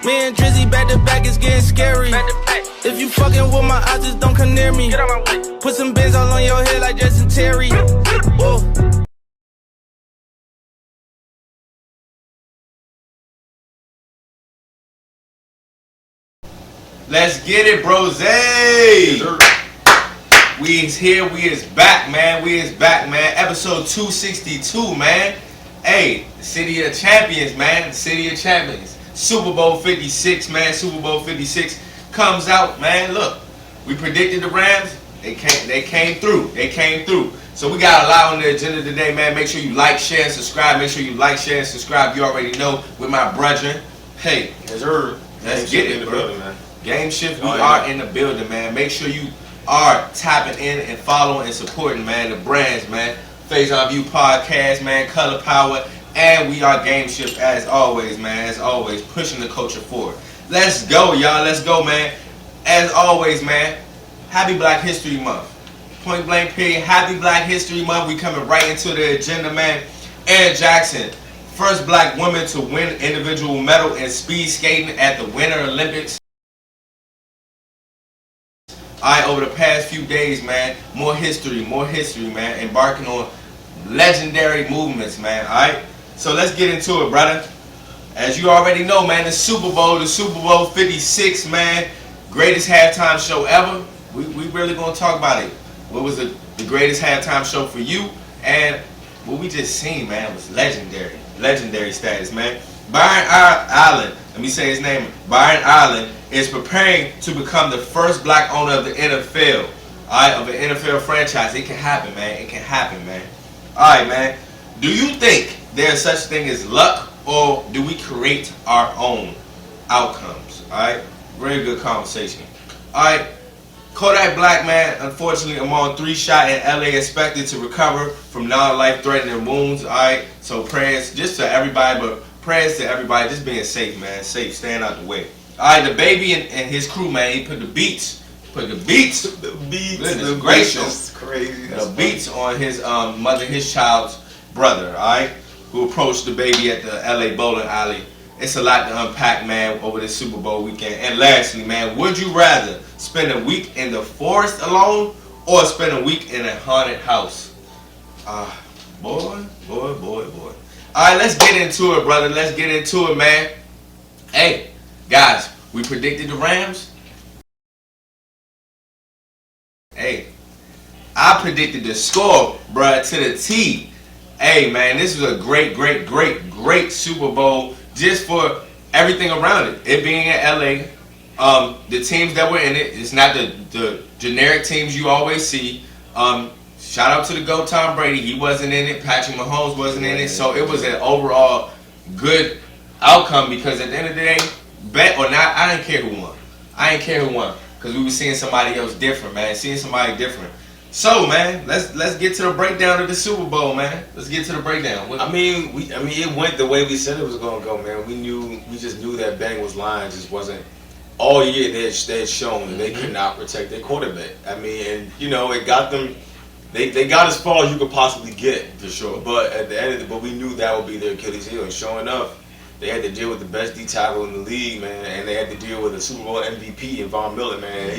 Me and Drizzy back to back, it's getting scary. If you fucking with my eyes, just don't come near me. Put some bins all on your head like Justin Terry. Whoa. Let's get it, brose. We is here. We is back, man. Episode 262, man. Hey, the City of Champions, man. The City of Champions. Super Bowl 56, man. Super Bowl 56 comes out, man. Look, we predicted the Rams. They came through. So we got a lot on the agenda today, man. Make sure you like, share, and subscribe. You already know with my brethren. Hey, let's get it, bro. Man. Game Shift, we are in the building, man. Make sure you are tapping in and following and supporting, man, the brands, man. Faison View Podcast, man, Color Power, and we are Game Shift as always, man. As always, pushing the culture forward. Let's go, y'all. Let's go, man. As always, man, happy Black History Month. Point blank period, happy Black History Month. We coming right into the agenda, man. Erin Jackson, first black woman to win individual medal in speed skating at the Winter Olympics. Alright, over the past few days, man, more history, man, embarking on legendary movements, man, alright? So let's get into it, brother. As you already know, man, the Super Bowl 56, man, greatest halftime show ever. We really gonna talk about it. What was the greatest halftime show for you? And what we just seen, man, was legendary status, man. Byron Allen, let me say his name, Byron Allen, is preparing to become the first black owner of the NFL, alright, of an NFL franchise. It can happen, man. Alright, man. Do you think there's such thing as luck, or do we create our own outcomes? Alright? Very good conversation. Alright. Kodak Black, man, unfortunately among 3 shot in LA, expected to recover from non-life-threatening wounds. Alright. So prayers just to everybody, just being safe, man. Safe, staying out the way. Alright, DaBaby and his crew, man, he put the beats. Goodness gracious. Crazy. The beats on his his child's brother, alright, who approached DaBaby at the LA bowling alley. It's a lot to unpack, man, over this Super Bowl weekend. And lastly, man, would you rather spend a week in the forest alone or spend a week in a haunted house? Boy. Alright, let's get into it, brother. Let's get into it, man. Hey, guys, we predicted the Rams. Hey, I predicted the score, bruh, to the T. Hey, man, this was a great Super Bowl just for everything around it. It being in LA, the teams that were in it, it's not the generic teams you always see. Shout out to the GOAT Tom Brady. He wasn't in it. Patrick Mahomes wasn't in it. So it was an overall good outcome because at the end of the day, bet or not, I didn't care who won. Because we were seeing somebody else different, man. So, man, let's get to the breakdown of the Super Bowl, man. Let's get to the breakdown. It went the way we said it was gonna go, man. We just knew that Bengals line just wasn't all year. They had shown that they could not protect their quarterback. And it got them. They got as far as you could possibly get, for sure. But at the end but we knew that would be their Achilles heel. And sure enough, they had to deal with the best D tackle in the league, man, and they had to deal with a Super Bowl MVP in Von Miller, man.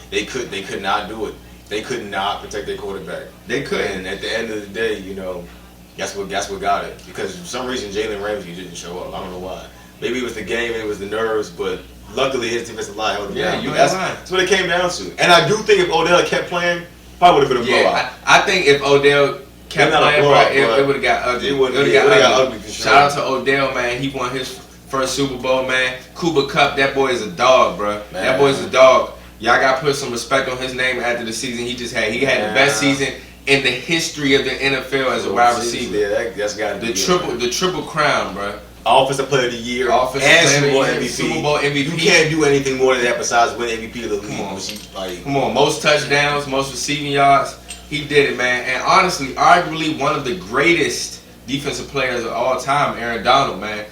They could not do it. They could not protect their quarterback. They couldn't. And at the end of the day, that's what got it. Because for some reason Jalen Ramsey didn't show up. I don't know why. Maybe it was the game, maybe it was the nerves, but luckily his defensive line held him down. That's what it came down to. And I do think if Odell kept playing, probably would have been a blowout. I think if Odell kept playing, it would have got ugly. It would have got ugly for sure. Shout out to Odell, man. He won his first Super Bowl, man. Cooper Kupp, that boy is a dog, bro. Man. That boy is a dog. Y'all got to put some respect on his name after the season he just had. He had the best season in the history of the NFL as a wide receiver. Yeah, that's got to be the triple crown, bro. Offensive Player of the Year, and Super Bowl MVP. You can't do anything more than that besides win MVP of the league. Come on, most touchdowns, most receiving yards. He did it, man. And honestly, arguably one of the greatest defensive players of all time, Aaron Donald, man.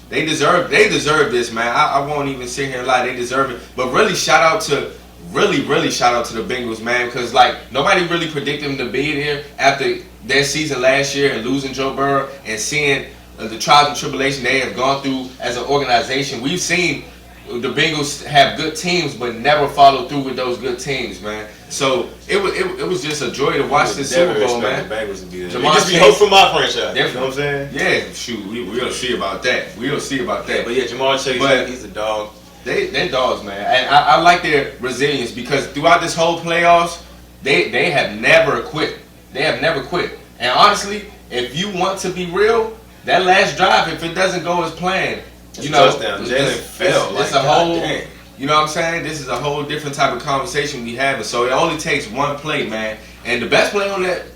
They deserve this, man. I won't even sit here and lie. They deserve it. But really shout out to the Bengals, man, because nobody really predicted them to be here after their season last year and losing Joe Burrow and seeing the trials and tribulation they have gone through as an organization. We've seen the Bengals have good teams, but never follow through with those good teams, man. So it was just a joy to watch this Super Bowl, man. The Bengals would be there. Jamar It just be hope for my franchise. Definitely. You know what I'm saying? Yeah, shoot, we'll see about that. We'll see about that. Yeah, but yeah, Jamar Chase, he's a dog. They're dogs, man. And I like their resilience because throughout this whole playoffs, they have never quit. They have never quit. And honestly, if you want to be real, that last drive, if it doesn't go as planned, you know, touchdown. Jalen fell. It's a whole, you know what I'm saying? This is a whole different type of conversation we having. So it only takes one play, man. And the best player on that,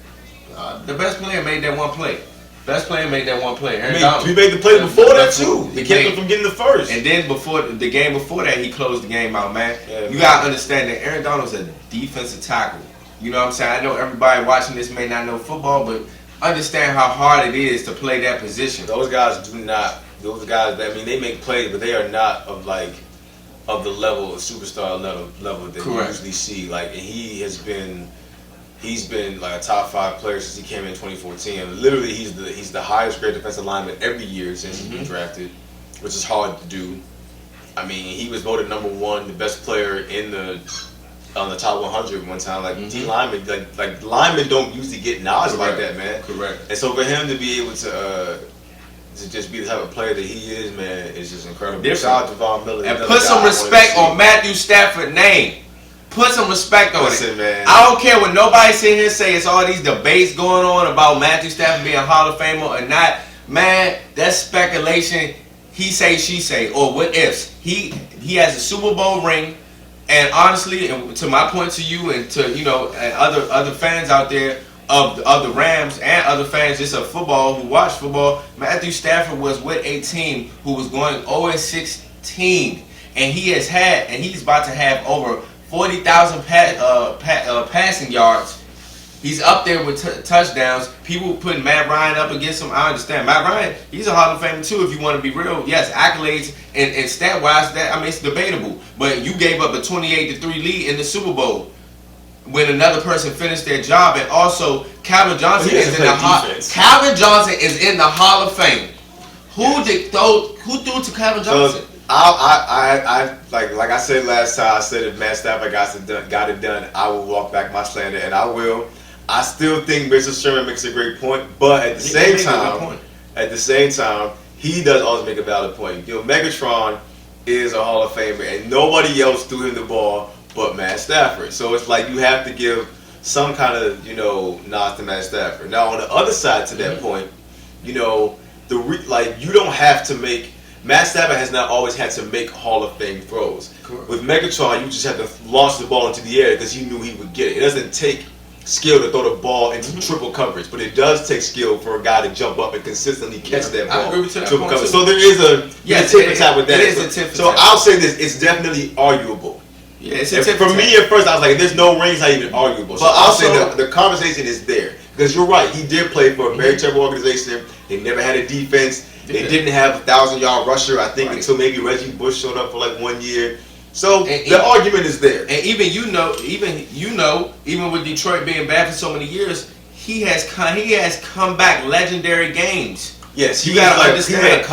the best player made that one play. Best player made that one play. He made the play before that too. He kept him from getting the first. And then before the game before that, he closed the game out, man. Yeah, you gotta understand that Aaron Donald's a defensive tackle. You know what I'm saying? I know everybody watching this may not know football, but understand how hard it is to play that position. Those guys do not. Those guys, I mean, they make plays, but they are not of the level of superstar level that you usually see. Like, and he's been like a top 5 player since he came in 2014. And literally, he's the highest grade defensive lineman every year since he's been drafted, which is hard to do. I mean, he was voted #1, the best player on the top 100 one time. Like D linemen, like linemen don't usually get nods like that, man. Correct. And so for him to be able to just be the type of player that he is, man, is just incredible. Shout out to Von Miller. And put some respect on Matthew Stafford's name. Put some respect on it. Man. I don't care what nobody sit here and say it's all these debates going on about Matthew Stafford being a Hall of Famer or not. Man, that's speculation. He say, she say, or what ifs. He has a Super Bowl ring, and honestly, and to my point to you and to and other fans out there of the Rams and other fans just of football who watch football, Matthew Stafford was with a team who was going 0-16, and he's about to have over 40,000 passing yards. He's up there with touchdowns. People putting Matt Ryan up against him. I understand. Matt Ryan, he's a Hall of Famer too, if you want to be real. Yes, accolades and stat-wise, it's debatable. But you gave up a 28-3 lead in the Super Bowl when another person finished their job. And also, Calvin Johnson is in the Hall of Fame. Who threw to Calvin Johnson? So, I like I said last time. I said if Matt Stafford got it done, I will walk back my slander, and I will. I still think Mr. Sherman makes a great point, but at the same time, he does always make a valid point. Megatron is a Hall of Famer, and nobody else threw him the ball but Matt Stafford. So it's like you have to give some kind of nod to Matt Stafford. Now on the other side to that point, you don't have to make. Matt Stafford has not always had to make Hall of Fame throws. Correct. With Megatron, you just have to launch the ball into the air because he knew he would get it. It doesn't take skill to throw the ball into triple coverage, but it does take skill for a guy to jump up and consistently catch that ball. I agree with you. Triple coverage. So there is a tip for tat with that. So I'll say this: it's definitely arguable. Yeah, it's a tip for me at first, I was like, "There's no ring, it's not even arguable." So I'll say the conversation is there because you're right. He did play for a very terrible organization. They never had a defense. They didn't have a 1,000-yard rusher, I think, until maybe Reggie Bush showed up for like 1 year. So the argument is there. And even with Detroit being bad for so many years, he has come back legendary games. Yes, you gotta understand.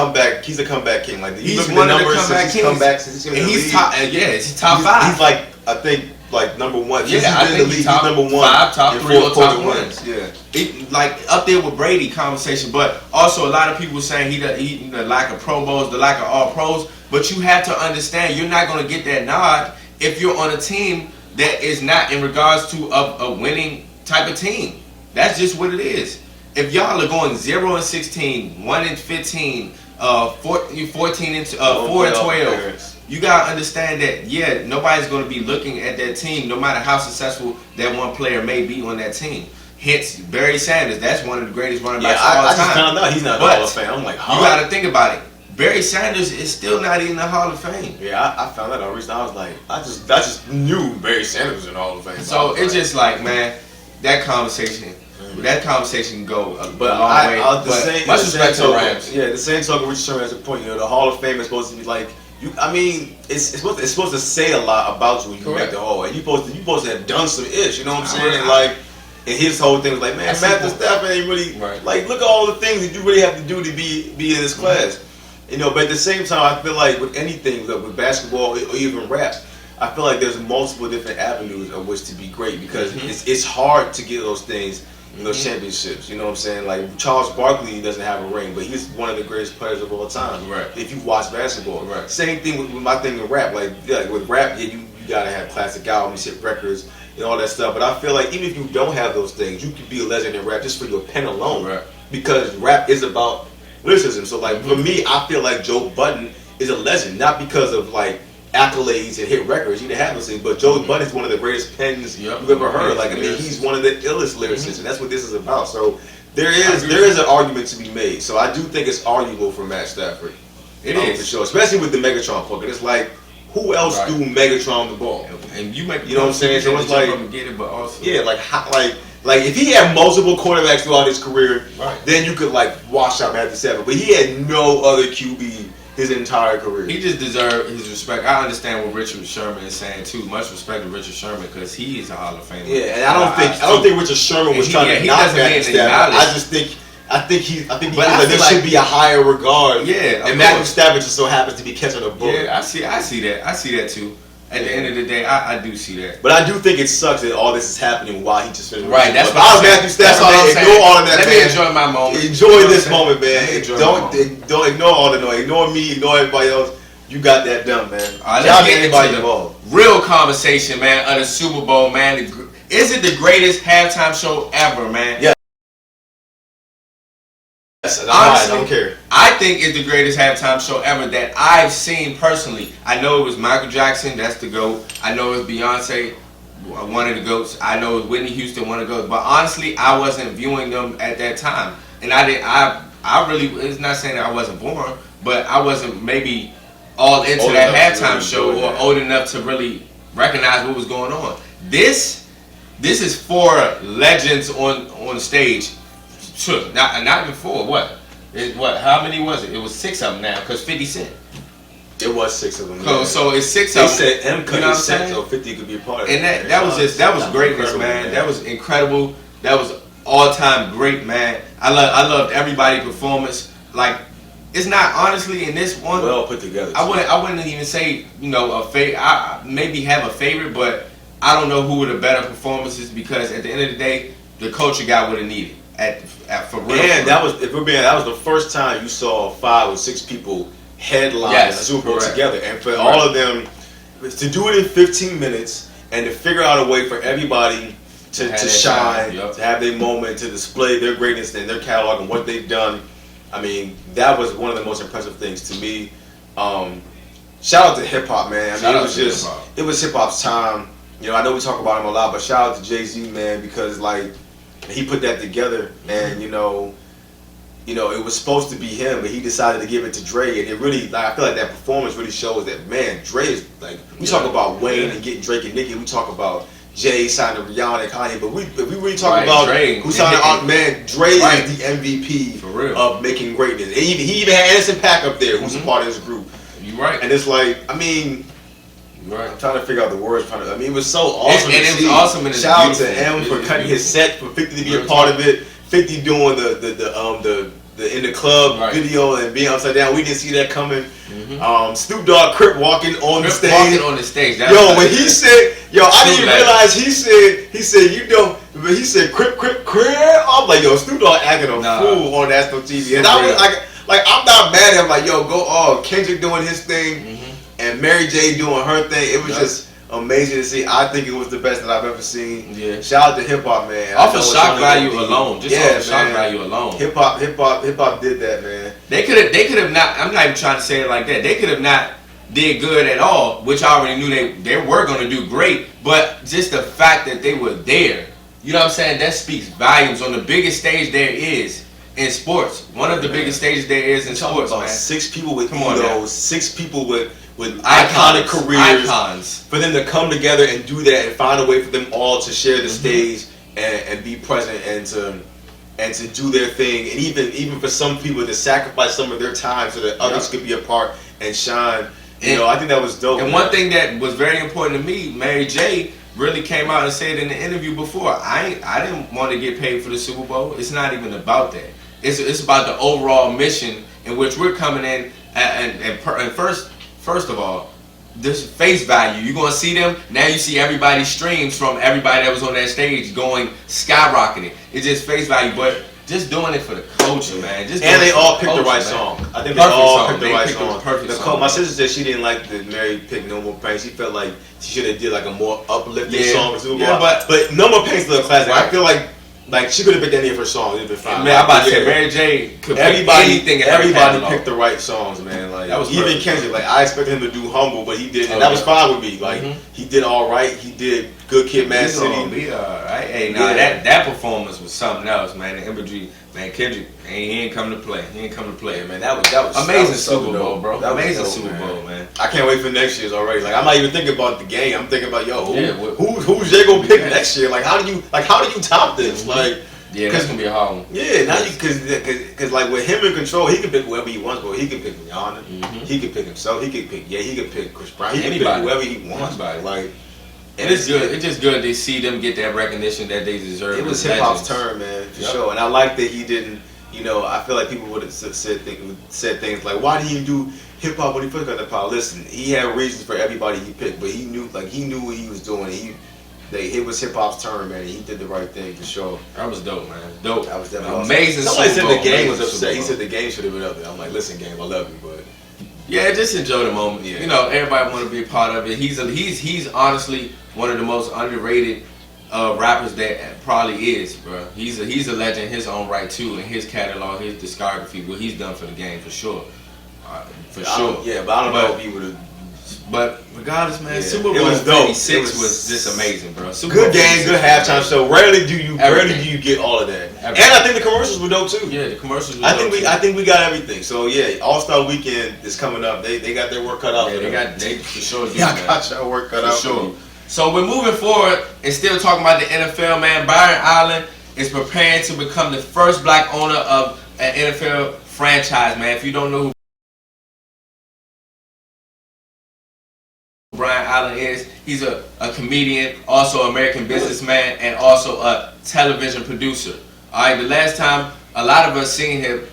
He's a comeback king. Like he's one of the comeback kings. And he's top. He's top 5. He's like I think #1. Yeah, I think he's top #1. 5, top 3, or top 1. Yeah, like up there with Brady conversation. But also a lot of people saying he the lack of Pro Bowls, the lack of All Pros. But you have to understand, you're not going to get that nod if you're on a team that is not in regards to a winning type of team. That's just what it is. If y'all are going 0-16, 1-15, 4-12, you gotta understand that nobody's gonna be looking at that team, no matter how successful that one player may be on that team. Hence, Barry Sanders, that's one of the greatest running backs of all time. I just found out he's not in the Hall of Fame. I'm like, huh? You gotta think about it. Barry Sanders is still not in the Hall of Fame. Yeah, I found that out recently. I was like, I just knew Barry Sanders was in the Hall of Fame. So it's just like, man, that conversation can go a long way. Much respect to the Rams. Yeah, the same talk with Richard Sherman has a point. The Hall of Fame is supposed to be like, it's supposed to say a lot about you when you make the Hall, and you supposed to have done some ish. You know what I'm saying? Like, And his whole thing was like, man, Matthew Stafford ain't really like. Look at all the things that you really have to do to be in this class. You know, but at the same time, I feel like with anything, like with basketball or even rap, I feel like there's multiple different avenues of which to be great because it's hard to get those things, those championships. You know what I'm saying? Like Charles Barkley doesn't have a ring, but he's one of the greatest players of all time. Right. If you watch basketball. Right. Same thing with my thing with rap. Like with rap, you gotta have classic albums, hit records, and all that stuff. But I feel like even if you don't have those things, you could be a legend in rap just for your pen alone. Right. Because rap is about lyricism. So like for me, I feel like Joe Budden is a legend, not because of like accolades and hit records. He didn't have those things, but Joe Budden is one of the greatest pens you've ever heard. Like I mean, he's one of the illest lyricists, and that's what this is about. So there is an argument to be made. So I do think it's arguable for Matt Stafford. It is for sure, especially with the Megatron pocket. It's like, who else do Megatron the ball? And you know what I'm saying? So it's like, get it, but also like if he had multiple quarterbacks throughout his career, then you could like wash out Matthew Stafford. But he had no other QB his entire career. He just deserved his respect. I understand what Richard Sherman is saying too. Much respect to Richard Sherman because he is a Hall of Famer. Yeah, and I don't think Richard Sherman was trying to knock Matthew Stafford. I think he feels like there should be a higher regard. Yeah, and Matthew Stafford just so happens to be catching a bullet. Yeah, I see that. I see that too. At the end of the day, I do see that. But I do think it sucks that all this is happening while he just finished. Right, that's what I was Matthew Stafford. Ignore all of that, man. Let me enjoy my moment. Enjoy this moment, man. Don't ignore all the noise. Ignore me. Ignore everybody else. You got that done, man. All right, let's get into the real conversation, man, of the Super Bowl, man. Is it the greatest halftime show ever, man? Yeah. Honestly, I don't care. I think it's the greatest halftime show ever that I've seen personally. I know it was Michael Jackson, that's the GOAT. I know it was Beyonce, one of the GOATs. I know it was Whitney Houston, one of the GOATs. But honestly, I wasn't viewing them at that time. And I really, it's not saying that I wasn't born, but I wasn't maybe all into old that halftime show or old enough to really recognize what was going on. This is for legends on stage. Sure, not even four. What? How many was it? It was 6 of them now, because 50 Cent. It was 6 of them. So it's 6 of them. They said M cut his set, so 50 could be a part of it. And that was greatness, man. That was incredible. That was all time great, man. I loved everybody's performance. Like, it's not honestly in this one. Well put together. I wouldn't even say a favorite. I maybe have a favorite, but I don't know who were the better performances because at the end of the day, the culture got what it needed. For real. And that was the first time you saw 5 or 6 people headline the Super Bowl together, and for all of them to do it in 15 minutes and to figure out a way for everybody to shine, to have their moment, to display their greatness and their catalog and what they've done. I mean, that was one of the most impressive things to me. Shout out to hip hop, man. I mean, it was hip hop's time. I know we talk about him a lot, but shout out to Jay-Z, man, because like he put that together, and it was supposed to be him, but he decided to give it to Dre, and it really, I feel like that performance really shows that, man, Dre is like, we talk about Wayne and getting Drake and Nicki, we talk about Jay signing Rihanna and Kanye, but if we really talk about Dre, who signed on, man, Dre is the MVP for real of making greatness. He even had Anderson .Paak up there, who's a part of his group. You're right, and it's like, I mean. Right. I'm trying to figure out the words. It was so awesome. And it was awesome. And shout out to him for cutting his set, for 50 to be a part of it. 50 doing the in the club video and being upside down. We didn't see that coming. Snoop Dogg Crip walking on the stage. When he said, I didn't even realize he said he said Crip. I'm like, Snoop Dogg acting a fool on national TV. And I was like, I'm not mad at him. Like, go Kendrick doing his thing. And Mary J doing her thing. It was just amazing to see. I think it was the best that I've ever seen. Yeah. Shout out to hip hop, man. Off of shock value alone. Just off of shock value alone. Hip hop did that, man. They could have not. I'm not even trying to say it like that. They could have not did good at all, which I already knew they were going to do great. But just the fact that they were there, you know what I'm saying? That speaks volumes on the biggest stage there is in sports. One of the biggest stages there is in sports, man. 6 people with egos, 6 people with iconic careers, for them to come together and do that and find a way for them all to share the stage and be present and to do their thing, and even for some people to sacrifice some of their time so that others could be a part and shine. I think that was dope. And one thing that was very important to me, Mary J, really came out and said in the interview before, I didn't want to get paid for the Super Bowl. It's not even about that. It's about the overall mission in which we're coming in and first of all, this face value. You're gonna see them now. You see everybody's streams from everybody that was on that stage going skyrocketing. It's just face value, but just doing it for the culture, man. Just and they all picked the right song. I think they all picked the right song. Perfect song. My sister said she didn't like the Mary pick No More Pain. She felt like she should have did like a more uplifting song. Yeah, but No More Pain's still a classic. Right. I feel like she could have picked any of her songs. It'd been fine. Man, I'm about to say Mary J. could pick anything. Everybody picked the right songs, man. Like that was even Kendrick. Like I expected him to do Humble, but he didn't. And that was fine with me. Like he did all right. He did Good Kid, Mad City. Be all right. Hey, now that performance was something else, man. The imagery, man. Kendrick, he ain't come to play. He ain't come to play, man. That was amazing Super Bowl, bro. That amazing Super Bowl, man. I can't wait for next year's already. Like I'm not even thinking about the game. I'm thinking about who's they gonna pick next year? Like how do you top this? Like. Yeah, that's gonna be a hard one. Yeah, now because like with him in control, he can pick whoever he wants. But he can pick Rihanna, he can pick himself, he can pick he can pick Chris Brown, he can pick whoever he wants. Like, and it's good. It's just good to see them get that recognition that they deserve. It was hip hop's turn, man, for sure. And I like that he didn't. You know, I feel like people would have said things like, "Why did he do hip hop when he first got the power?" Listen, he had reasons for everybody he picked, but he knew what he was doing. It was hip hop's turn, man. He did the right thing for sure. That was dope, man. Dope. That was definitely amazing. Somebody said the game was upset. He said the game should have been up there. I'm like, listen, game, I love you, but yeah, just enjoy the moment. Yeah. You know, everybody want to be a part of it. He's honestly one of the most underrated rappers that probably is, bro. He's a legend in his own right too, in his catalog, his discography, what he's done for the game for sure. For sure. Yeah, but I don't know if he would have. But regardless, man, Super Bowl 56 was just amazing, bro. Good game, good halftime show. Rarely do you get all of that. And I think the commercials were dope too. Yeah, the commercials were I think we got everything. So yeah, All-Star Weekend is coming up. They got their work cut out. Yeah, they for sure do. Y'all got your work cut out. For sure. So we're moving forward and still talking about the NFL, man. Byron Allen is preparing to become the first black owner of an NFL franchise, man. If you don't know who Byron Allen is, he's a comedian, also American businessman, and also a television producer. Alright, the last time a lot of us seen him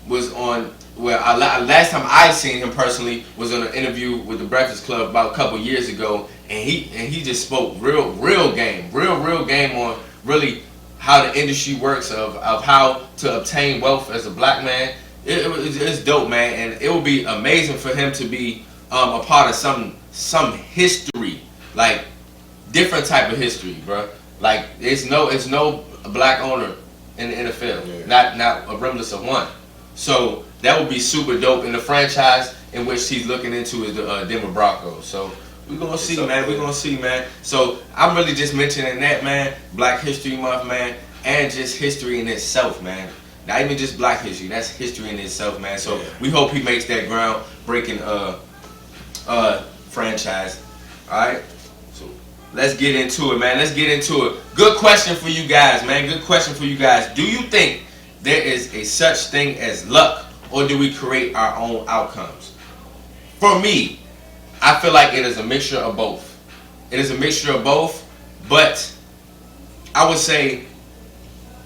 was on, last time I seen him personally was on an interview with the Breakfast Club about a couple years ago, and he just spoke real game on really how the industry works, of how to obtain wealth as a black man. It's dope, man, and it would be amazing for him to be a part of some history, like different type of history, bro. Like it's no black owner in the NFL, not a remnants of one. So that would be super dope. In the franchise in which he's looking into is the Denver Broncos. So we're gonna see, man. We're gonna see, man. So I'm really just mentioning that, man. Black History Month, man, and just history in itself, man. Not even just black history. That's history in itself, man. So we hope he makes that groundbreaking franchise. Alright? So let's get into it, man. Let's get into it. Good question for you guys, man. Good question for you guys. Do you think there is a such thing as luck, or do we create our own outcomes? For me, I feel like it is a mixture of both. It is a mixture of both, but I would say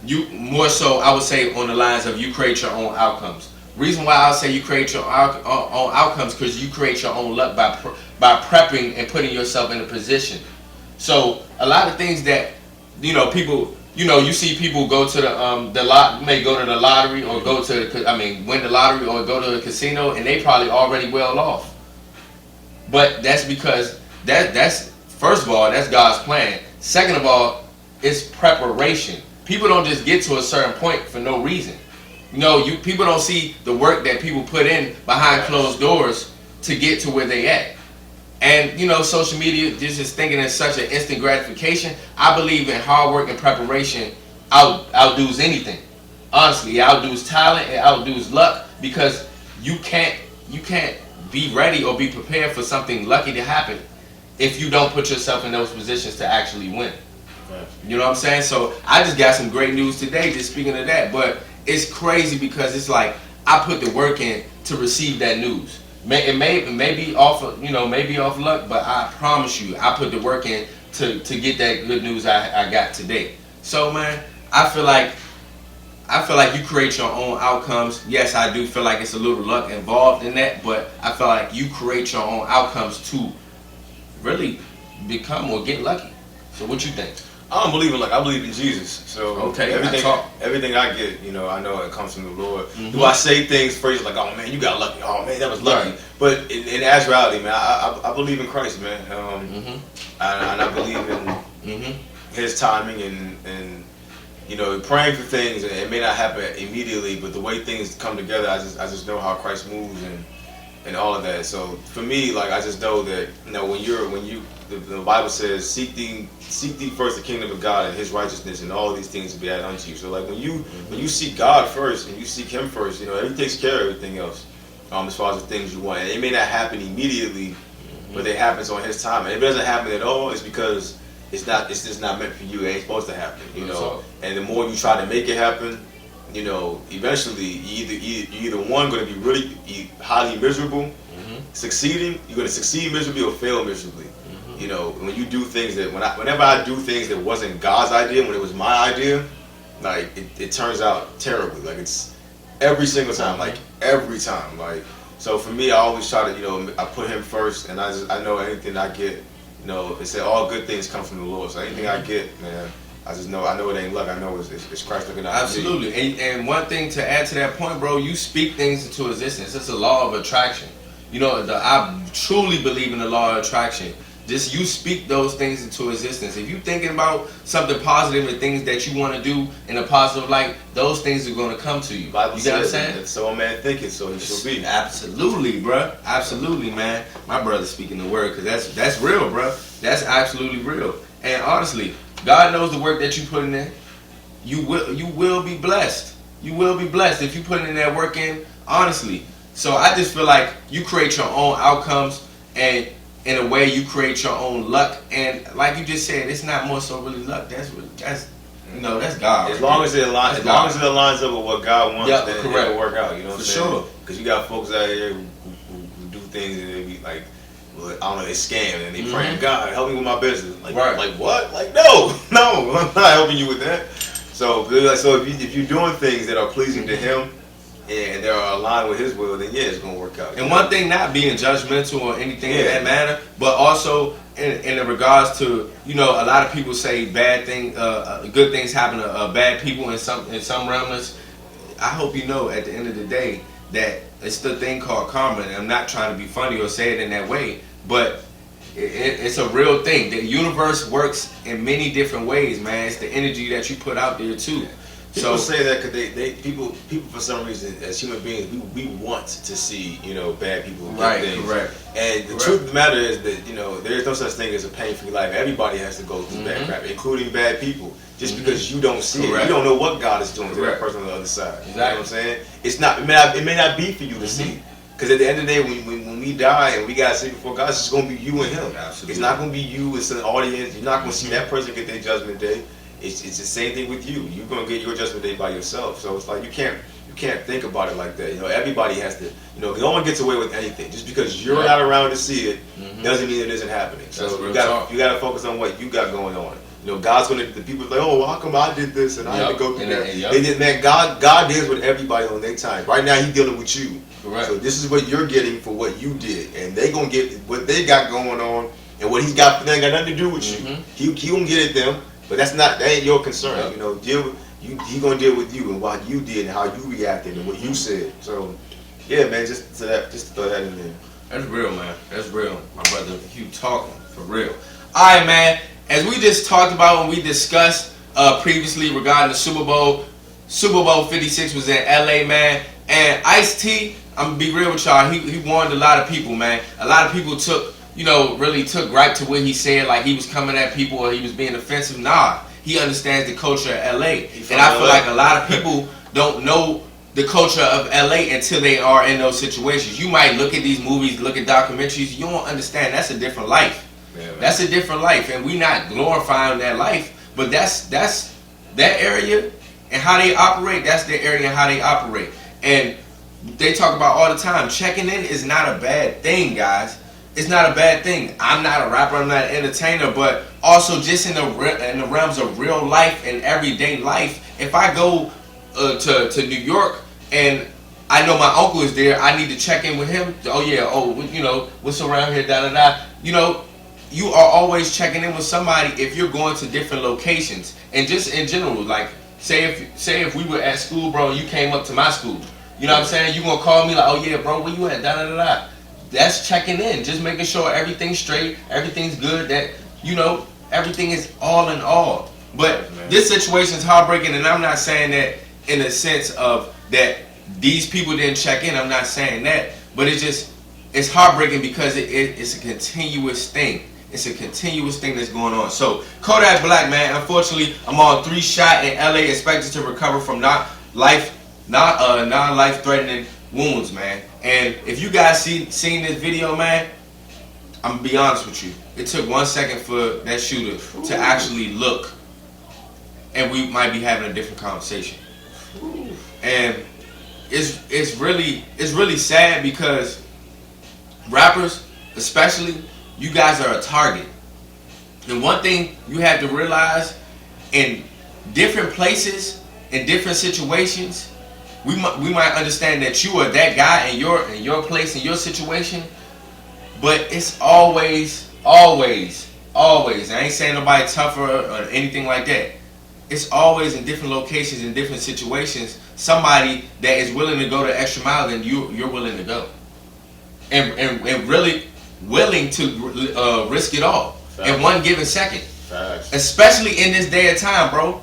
I would say on the lines of you create your own outcomes. Reason why I say you create your own outcomes, because you create your own luck by prepping and putting yourself in a position. So a lot of things that people, you see people go to may go to the lottery or win the lottery or go to a casino, and they probably already well off. But that's because that's first of all, that's God's plan. Second of all, it's preparation. People don't just get to a certain point for no reason. People don't see the work that people put in behind closed doors to get to where they at. And social media, just thinking in such an instant gratification. I believe in hard work and preparation outdoes anything. Honestly, it outdoes talent, it outdoes luck, because you can't be ready or be prepared for something lucky to happen if you don't put yourself in those positions to actually win. You know what I'm saying? So I just got some great news today, just speaking of that. But it's crazy because it's like I put the work in to receive that news. It may be off of, maybe off luck, but I promise you, I put the work in to get that good news I got today. So man, I feel like you create your own outcomes. Yes, I do feel like it's a little luck involved in that, but I feel like you create your own outcomes to really become or get lucky. So what you think? I don't believe in luck. I believe in Jesus. So okay, everything I get, I know it comes from the Lord. Do I say things, phrases like, "Oh man, you got lucky. Oh man, that was lucky." Right. But in actuality, man, I believe in Christ, man. And I believe in His timing and praying for things. And it may not happen immediately, but the way things come together, I just know how Christ moves and all of that. So for me, like I just know that the Bible says, seek thee first the kingdom of God and His righteousness, and all of these things will be added unto you. So like when you seek God first and you seek Him first, He takes care of everything else. As far as the things you want, and it may not happen immediately, but it happens on His time. And if it doesn't happen at all, it's because it's just not meant for you. It ain't supposed to happen, And the more you try to make it happen, eventually you're either one going to be really highly miserable, succeeding. You're going to succeed miserably or fail miserably. When you do things whenever I do things that wasn't God's idea, when it was my idea, like it turns out terribly. Like it's every single time, like every time. Like so for me, I always try to, I put Him first, and I know anything I get, it said all good things come from the Lord. So anything I get, man, I know it ain't luck. I know it's Christ looking out for me. Absolutely. And one thing to add to that point, bro, you speak things into existence. It's a law of attraction. I truly believe in the law of attraction. Just you speak those things into existence. If you're thinking about something positive and things that you want to do in a positive light, those things are going to come to you. Bible you know what I'm says, saying? So a man thinketh, so he shall be. Absolutely, bro. Absolutely, man. My brother's speaking the word, because that's real, bro. That's absolutely real. And honestly, God knows the work that you put in there. You will be blessed. You will be blessed if you put in that work in, honestly. So I just feel like you create your own outcomes, and in a way you create your own luck. And like you just said, it's not more so really luck. That's God. As long as it aligns up with what God wants, then it'll work out. You know what I'm saying? Sure. Because you got folks out here who do things and they be like, well, I don't know, they scam and they praying, God, help me with my business. Like, like what? Like no, I'm not helping you with that. So if you're doing things that are pleasing to Him, and they're aligned with His will, then it's gonna work out. And one thing, not being judgmental or anything in that manner, but also in regards to, a lot of people say bad thing, good things happen to bad people in some realms. I hope you know at the end of the day that it's the thing called karma. And I'm not trying to be funny or say it in that way, but it's a real thing. The universe works in many different ways, man. It's the energy that you put out there too. People say that because people for some reason, as human beings, we want to see bad people do things. Correct. And the truth of the matter is that there is no such thing as a pain-free life. Everybody has to go through bad crap, including bad people. Just because you don't see it, you don't know what God is doing to that person on the other side. Exactly. You know what I'm saying? It's not. It may not be for you to see. Because at the end of the day, when we die and we gotta sit before God, it's just gonna be you and Him. Absolutely. It's not gonna be you. It's an audience. You're not gonna see that person get their judgment day. It's the same thing with you. You're gonna get your judgment day by yourself. So it's like you can't think about it like that. Everybody has to. No one gets away with anything. Just because you're not around to see it doesn't mean it isn't happening. So you gotta focus on what you got going on. God's gonna. The people are like, oh, well, how come I did this and I had to go through that? They did, man. God deals with everybody on their time. Right now, He's dealing with you. Correct. So this is what you're getting for what you did, and they gonna get what they got going on, and what He's got. That ain't got nothing to do with you. He gonna get at them. But that ain't your concern. He gonna deal with you and what you did and how you reacted and what you said. So, yeah, man, just throw that in there. That's real, man. That's real, my brother. You talking for real. All right, man. As we just talked about when we discussed previously regarding the Super Bowl 56 was in LA, man. And Ice-T, I'm gonna be real with y'all. He warned a lot of people, man. A lot of people really took gripe to what he said, like he was coming at people or he was being offensive. Nah, he understands the culture of LA. And I feel like a lot of people don't know the culture of LA until they are in those situations. You might look at these movies, look at documentaries, you don't understand that's a different life. Yeah, that's a different life, and we not glorifying that life, but that's that area and how they operate, that's their area and how they operate. And they talk about all the time, checking in is not a bad thing, guys. it's not a bad thing. I'm not a rapper, I'm not an entertainer, but also just in the realms of real life and everyday life, if I go to New York and I know my uncle is there, I need to check in with him. Oh yeah, you know, what's around here, da da da. You know, you are always checking in with somebody if you're going to different locations. And just in general, like say if we were at school, bro, you came up to my school. You know what I'm saying? You gonna call me like, oh yeah, bro, where you at? Da da da da. That's checking in, just making sure everything's straight, everything's good, that, you know, everything is all in all. But this situation is heartbreaking, and I'm not saying that in the sense of that these people didn't check in. I'm not saying that, but it's heartbreaking because it's a continuous thing. It's a continuous thing that's going on. So Kodak Black, man, unfortunately, I'm on 3 shot in LA, expected to recover from non-life threatening wounds, man. And if you guys seen this video, man, I'm gonna be honest with you. It took 1 second for that shooter to actually look, and we might be having a different conversation. And it's really sad because rappers, especially, you guys are a target. And one thing you have to realize, in different places, in different situations, we might understand that you are that guy in your place, in your situation, but it's always, I ain't saying nobody tougher or anything like that. It's always in different locations, in different situations, somebody that is willing to go the extra mile than you're willing to go. And really willing to risk it all. Facts. In one given second. Facts. Especially in this day of time, bro.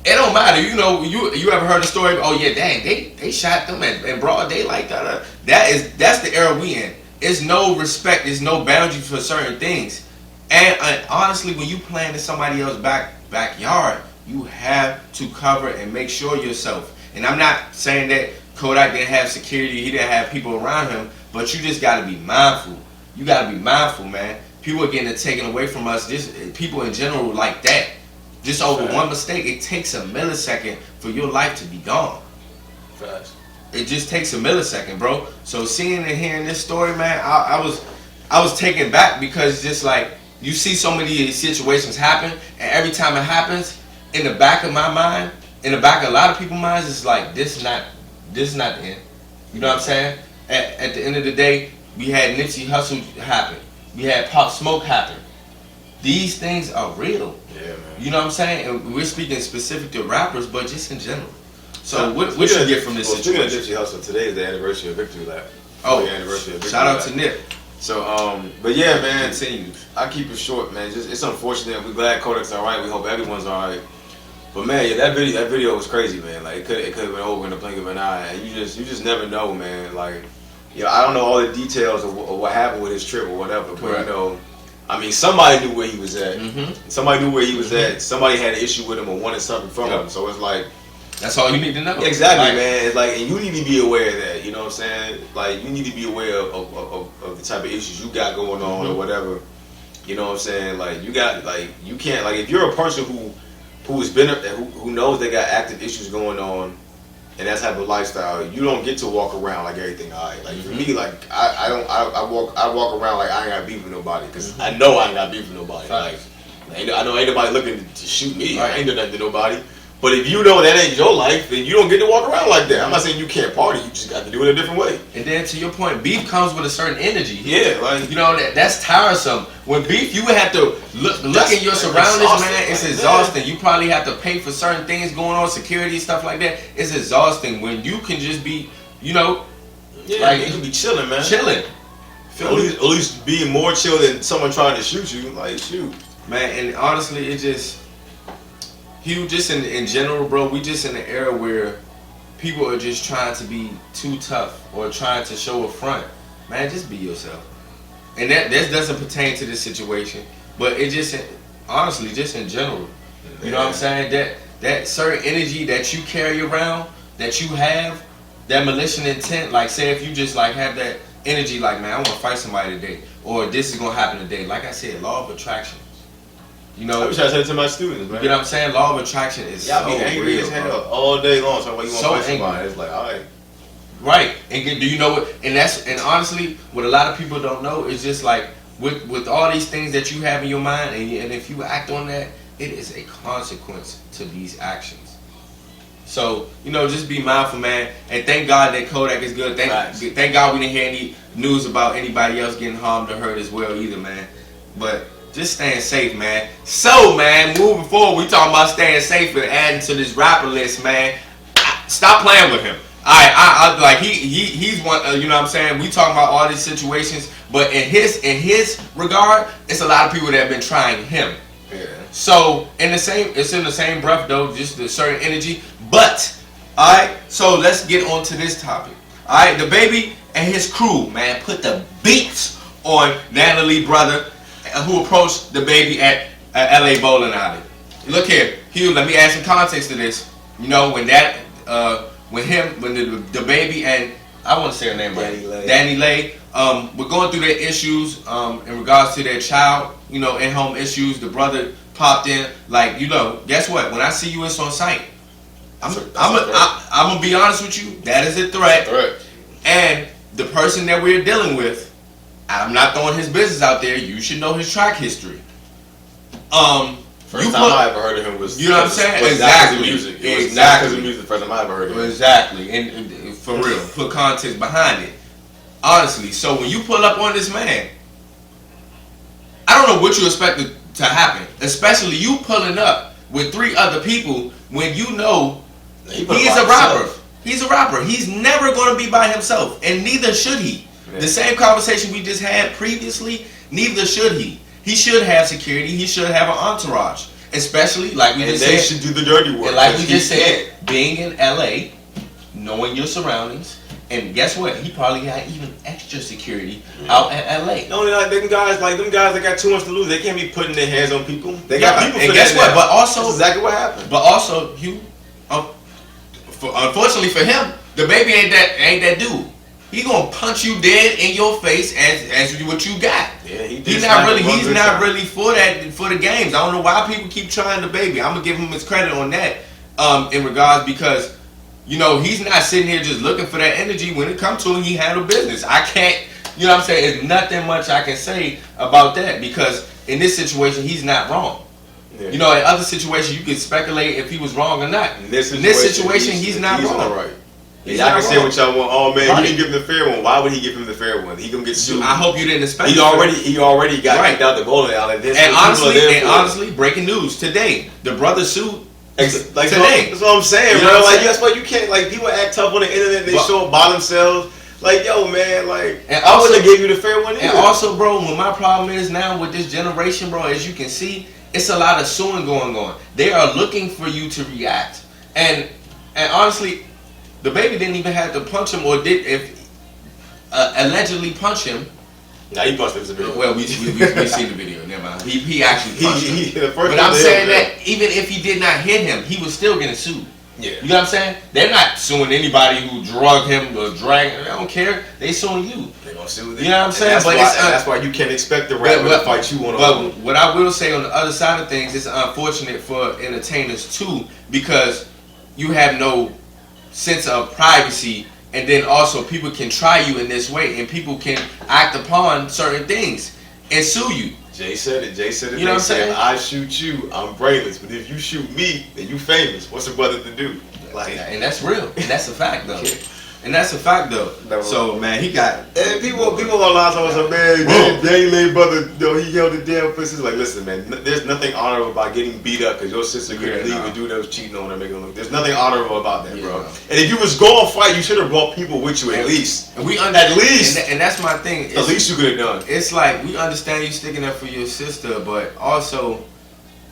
It don't matter. You know, you ever heard the story? Oh yeah, dang, they shot them in broad daylight. That's the era we in. It's no respect. There's no boundary for certain things. And honestly, when you playing in somebody else's backyard, you have to cover and make sure yourself. And I'm not saying that Kodak didn't have security, he didn't have people around him, but you just got to be mindful. You got to be mindful, man. People are getting it taken away from us. People in general like that. Just over one mistake, it takes a millisecond for your life to be gone. Facts. It just takes a millisecond, bro. So seeing and hearing this story, man, I was taken back, because just like you see so many of these situations happen, and every time it happens, in the back of my mind, in the back of a lot of people's minds, it's like this is not the end. You know what I'm saying? At the end of the day, we had Nipsey Hussle happen. We had Pop Smoke happen. These things are real. Yeah, man. You know what I'm saying? And we're speaking specific to rappers, but just in general. So what should you get from this situation? Speaking of Nipsey Hussle, today is the anniversary of Victory Lap. Oh, the anniversary of Victory Shout out to Nip. So, but yeah, man, I keep it short, man. It's unfortunate. We're glad Kodak's all right. We hope everyone's all right. But man, yeah, that video was crazy, man. Like it could have been over in the blink of an eye. And you just never know, man. Like, you know, I don't know all the details of what happened with his trip or whatever, but you know, I mean, somebody knew where he was at. Mm-hmm. Somebody knew where he was at. Somebody had an issue with him or wanted something from him. So it's like, that's all you need to know. Exactly, man. It's like, and you need to be aware of that. You know what I'm saying? Like, you need to be aware of the type of issues you got going on or whatever. You know what I'm saying? Like, you got, like, you can't, like, if you're a person who knows they got active issues going on and that type of lifestyle, you don't get to walk around like everything alright. Like for me, like I walk around like I ain't got beef with nobody, because I know I ain't got beef with nobody. Like I know ain't nobody looking to shoot me. I ain't doing nothing to nobody. But if you know that ain't your life, then you don't get to walk around like that. I'm not saying you can't party, you just got to do it a different way. And then to your point, beef comes with a certain energy. Yeah, like, you know, that's tiresome. When beef, you would have to look in your surroundings, man. It's exhausting. You probably have to pay for certain things going on, security, stuff like that. It's exhausting when you can just be, you know, like you can be chilling, man. Chilling. At least being more chill than someone trying to shoot you. Like, shoot. Man, and honestly, it just... just in general, bro, we just in an era where people are just trying to be too tough or trying to show a front. Man, just be yourself. And that doesn't pertain to this situation, but it just, honestly, just in general. You know what I'm saying? That certain energy that you carry around, that you have, that malicious intent, like say if you just like have that energy like, man, I want to fight somebody today, or this is going to happen today. Like I said, law of attraction. You know, I wish I said it to my students, man. You know what I'm saying? Law of attraction is so be angry real, as hell all day long. So you want to so fight somebody? It's like, all right. Right. And do you know what? And honestly, what a lot of people don't know is just like with all these things that you have in your mind, and if you act on that, it is a consequence to these actions. So, just be mindful, man. And thank God that Kodak is good. Thank God we didn't hear any news about anybody else getting harmed or hurt as well either, man. But just staying safe, man. So, man, moving forward, we talking about staying safe and adding to this rapper list, man. Stop playing with him. I like he's one. You know what I'm saying? We talking about all these situations, but in his regard, it's a lot of people that have been trying him. Yeah. So it's in the same breath though, just a certain energy. But alright, so let's get on to this topic. Alright, DaBaby and his crew, man, put the beats on Danileigh brother who approached DaBaby at LA bowling alley. Look here, Hugh, let me add some context to this. When DaBaby and I want to say her name right, Danileigh, we're going through their issues in regards to their child, in-home issues. The brother popped in, like, guess what? When I see you, it's on site. I'm gonna be honest with you. That is a threat. And the person that we're dealing with, I'm not throwing his business out there. You should know his track history. First time I ever heard of him was, you know what I'm saying? Exactly. Music. It was not because of music. The first time I ever heard of him. Exactly. And for real, put context behind it. Honestly, so when you pull up on this man, I don't know what you expected to happen. Especially you pulling up with 3 other people when you know he is a rapper. He's a rapper. He's never going to be by himself, and neither should he. Yeah. The same conversation we just had previously, neither should he. He should have security. He should have an entourage, especially like we just said. And they should do the dirty work. And like we just said, being in LA, knowing your surroundings, and guess what? He probably got even extra security out at LA. No, them guys that got too much to lose. They can't be putting their hands on people. They got people. And guess what? But also, that's exactly what happened. But also, unfortunately for him, DaBaby ain't that dude. He gonna punch you dead in your face as what you got. Yeah, he's not really for the games. I don't know why people keep trying DaBaby. I'm gonna give him his credit on that in regards because he's not sitting here just looking for that energy. When it comes to him, he handle business. I can't. You know what I'm saying? There's nothing much I can say about that because in this situation, he's not wrong. Yeah. In other situations, you could speculate if he was wrong or not. In this situation, he's not wrong. All right. Yeah, y'all can say what y'all want. Oh man, he didn't give him the fair one. Why would he give him the fair one? He gonna get sued. I hope you didn't expect. He already got kicked out the bowling alley. And honestly, breaking news today: the brother sued. Like today. That's what I'm saying, bro. Like that's why you can't. Like people act tough on the internet. They show up by themselves. Like yo, man. Like I wouldn't have gave you the fair one either. And also, bro, what my problem is now with this generation, bro, as you can see, it's a lot of suing going on. They are looking for you to react, and honestly. DaBaby didn't even have to punch him, or allegedly punch him. Nah, he punched him in the video. Well, we seen the video. Never mind. He actually punched him. But I'm saying that even if he did not hit him, he was still getting sued. Yeah. You know what I'm saying? They're not suing anybody who drugged him or dragged him. They don't care. They suing you. They gonna sue you know what I'm saying? That's why you can't expect the rapper to fight you on. But what I will say on the other side of things, it's unfortunate for entertainers too, because you have no sense of privacy, and then also people can try you in this way, and people can act upon certain things and sue you. Jay said it. You know what I'm saying? I shoot you, I'm brainless, but if you shoot me, then you famous. What's a brother to do? Like, and that's real, and that's a fact though. So man, he got. And people gonna lie to us, man. Danileigh brother, he held it down for us. Like, listen, man, there's nothing honorable about getting beat up because your sister couldn't leave a dude that was cheating on her, making him look. There's nothing honorable about that, bro. And if you was going to fight, you should have brought people with you at least. And and that's my thing. At least you could have done. It's like we understand you sticking up for your sister, but also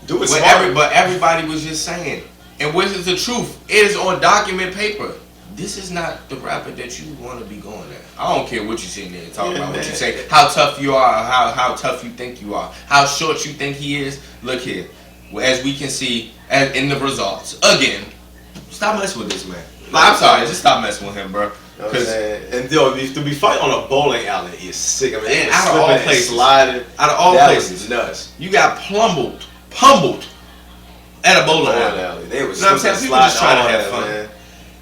do it smart. But everybody was just saying, and which is the truth. It is on document paper. This is not the rapper that you want to be going at. I don't care what you sitting there and talking about, what you say, how tough you are, or how tough you think you are, how short you think he is. Look here, as we can see in the results. Again, stop messing with this man. I'm sorry, just stop messing with him, bro. And yo, to be fighting on a bowling alley is sick. I mean, out of all places, sliding, out of all places, nuts. You got pummeled at a bowling alley. They was sliding. People just trying to have fun. Man.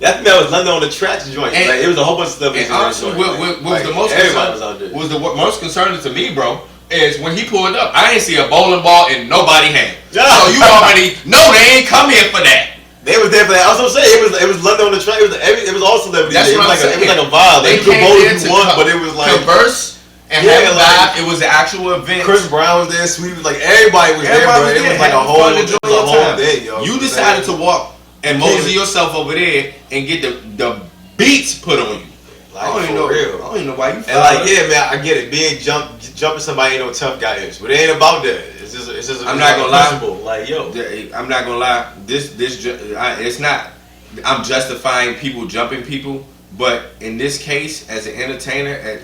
I think that was London on the Tracks joint. And, like, it was a whole bunch of stuff. And honestly, what was the most most concerning to me, bro, is when he pulled up, I ain't see a bowling ball in nobody's hand. So you already know they ain't come here for that. They was there for that. I was gonna say it was London on the Track. It was all celebrities. That's what I'm saying. It was like a vibe. They like, you could came bowl there if you to want, but it was like converse and have a vibe. It was an actual event. Chris Brown was there. Sweet was like everybody was there, bro. It was like a whole day, yo. You decided to walk and mosey yourself over there and get the beats put on you. Like, I don't even know why you. And like, yeah, man, I get it. Being jumping somebody ain't no tough guy is, but it ain't about that. It's just. I'm not gonna lie. Like, yo, I'm not gonna lie. It's not. I'm justifying people jumping people, but in this case, as an entertainer,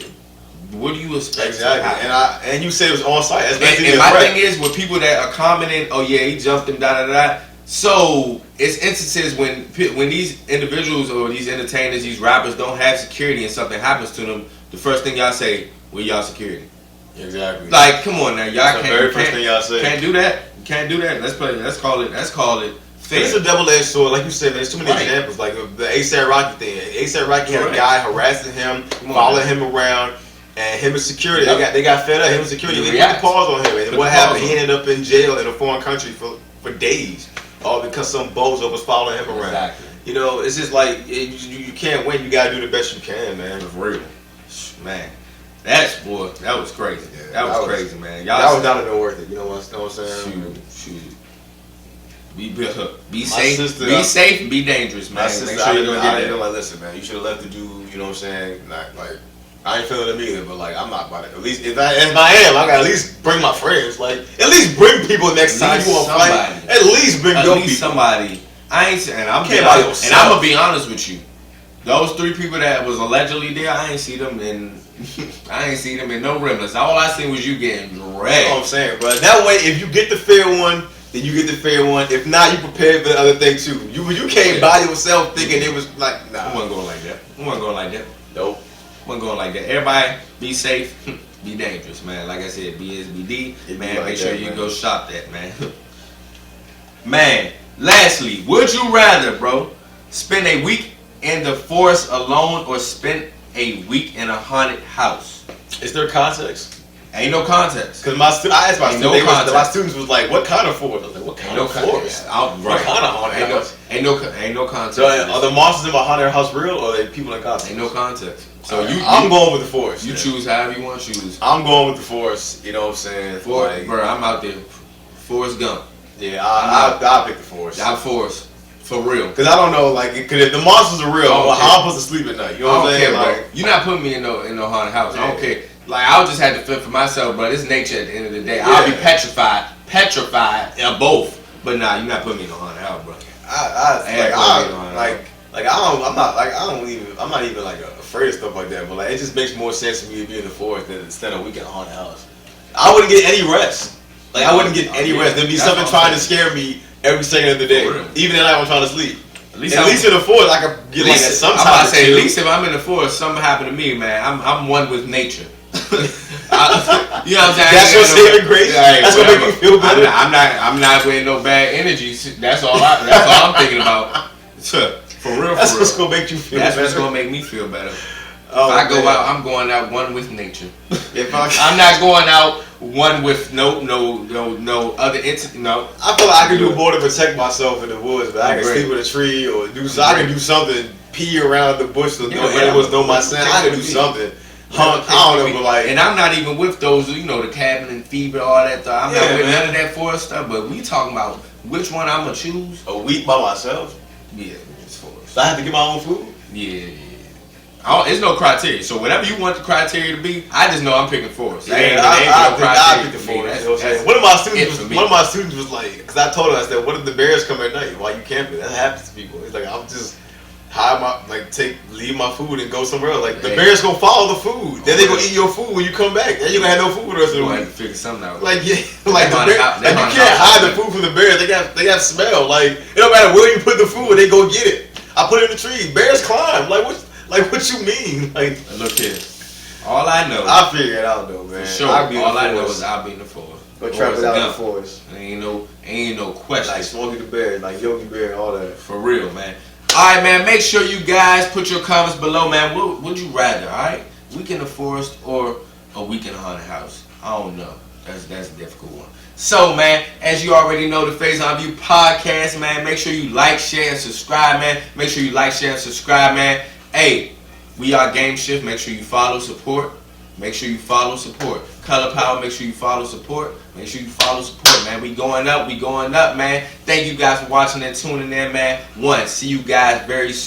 what do you expect? Exactly. And you said it was on site. And my thing is with people that are commenting, oh yeah, he jumped him, da da da. So it's instances when these individuals or these entertainers, these rappers don't have security and something happens to them, the first thing y'all say, "Where y'all security?" Exactly. Like, come on now, y'all first thing y'all say. Can't do that. Can't do that. Let's call it fair. It's a double-edged sword, like you said. There's too many examples, like the ASAP Rocky thing. ASAP Rocky had a guy harassing him, following him around, and him and security. They got fed up. Him and security. They put the pause on him, and what happened? He ended up in jail in a foreign country for days. All because some bozo was following him around. Exactly. You know, it's just like you can't win. You gotta do the best you can, man. For real, man. That was crazy. Yeah, that was crazy, man. Y'all that was not even worth it. You know what I'm saying? Shoot. Be safe, be dangerous, man. My sister, I didn't like, listen, man. You should have left the dude. You know what I'm saying? Like I ain't feeling him either, but like I'm not about it. At least if I am, I gotta at least bring my friends. Like at least bring people next time you want to fight. At least bring your people. Somebody. I ain't saying I'm gonna be honest with you. Those 3 people that was allegedly there, I ain't see them in no remnants. All I seen was you getting dragged. You know what I'm saying, bro. That way, if you get the fair one, then you get the fair one. If not, you prepared for the other thing too. You came by yourself thinking it was like, nah. I wasn't going like that. Nope. Wasn't going like that. Everybody, be safe, be dangerous, man. Like I said, BSBD, man. Make sure you go shop that, man. Man, lastly, would you rather, bro, spend a week in the forest alone or spend a week in a haunted house? Is there context? Ain't no context. Because I asked my students, my students was like, what kind of forest? I was like, what kind of forest? What kind of haunted house? Ain't no context. So are the monsters in my haunted house real or are they people in context? Ain't no context. So I'm going with the forest. You choose however you want to choose. I'm going with the forest. You know what I'm saying? Bro, I'm out there. Forrest Gump. Yeah, I'll pick the forest. I'm Forrest. For real. Because I don't know, like, cause if the monsters are real, how am I supposed to sleep at night? You know what I'm saying? Like, you're not putting me in no haunted house. I don't care. Like, I'll just have to fend for myself, bro. It's nature at the end of the day. Yeah. I'll be petrified of both. But nah, you're not putting me in no haunted house, bro. I'm not even like afraid of stuff like that. But like, it just makes more sense to me to be in the forest than instead of a week in a haunted house. I wouldn't get any rest. Like, I wouldn't get any rest. There'd be something trying to scare me every second of the day. Even at night when I'm trying to sleep. At least in the forest, I could get like some time. At least if I'm in the forest, something happened to me, man. I'm one with nature. You know what I'm saying? That's your saving grace. That's what makes you feel better. I'm not with no bad energy. That's all I'm thinking about. For real. That's what's gonna make you feel better. That's what's gonna make me feel better. If I go out, I'm going out one with nature. I'm not going out one with no other entity. No. I feel like I can do more to protect myself in the woods, but I can sleep in a tree or I can do something, pee around the bush so no animals know my scent. I can do something. I don't know, but like, and I'm not even with those, the cabin and fever, all that stuff. I'm not with none of that forest stuff. But we talking about which one I'm gonna choose. A week by myself. Yeah, it's forest. So I have to get my own food. Yeah. It's no criteria. So whatever you want the criteria to be, I just know I'm picking forest. I pick the forest. One of my students was like, because I told her, I said, what if the bears come at night while you camping? That happens to people. He's like, I'm just leave my food and go somewhere else. Like, the bears gonna follow the food. Then they gonna eat your food when you come back. Then you gonna have no food the rest of the week. Figure something out. Like, yeah, like the bear, like you can't hide the food from the bears. They got smell. Like, it don't matter where you put the food, they go get it. I put it in the tree. Bears climb. Like, what you mean? Like, look here. All I know. I'll figure it out though, man. For sure. All I know is I'll be in the forest. Go travel out in the forest. Ain't no question. Like Smokey the Bear, like Yogi Bear, and all that. For real, man. Alright, man, make sure you guys put your comments below, man. What would you rather, alright? Week in the forest or a week in a haunted house? I don't know. That's a difficult one. So, man, as you already know, the Faison View podcast, man, make sure you like, share, and subscribe, man. Make sure you like, share, and subscribe, man. Hey, we are Game Shift. Make sure you follow, support. Make sure you follow, support. Color Power, make sure you follow, support. Make sure you follow, support, man. We going up, man. Thank you guys for watching and tuning in, man. See you guys very soon.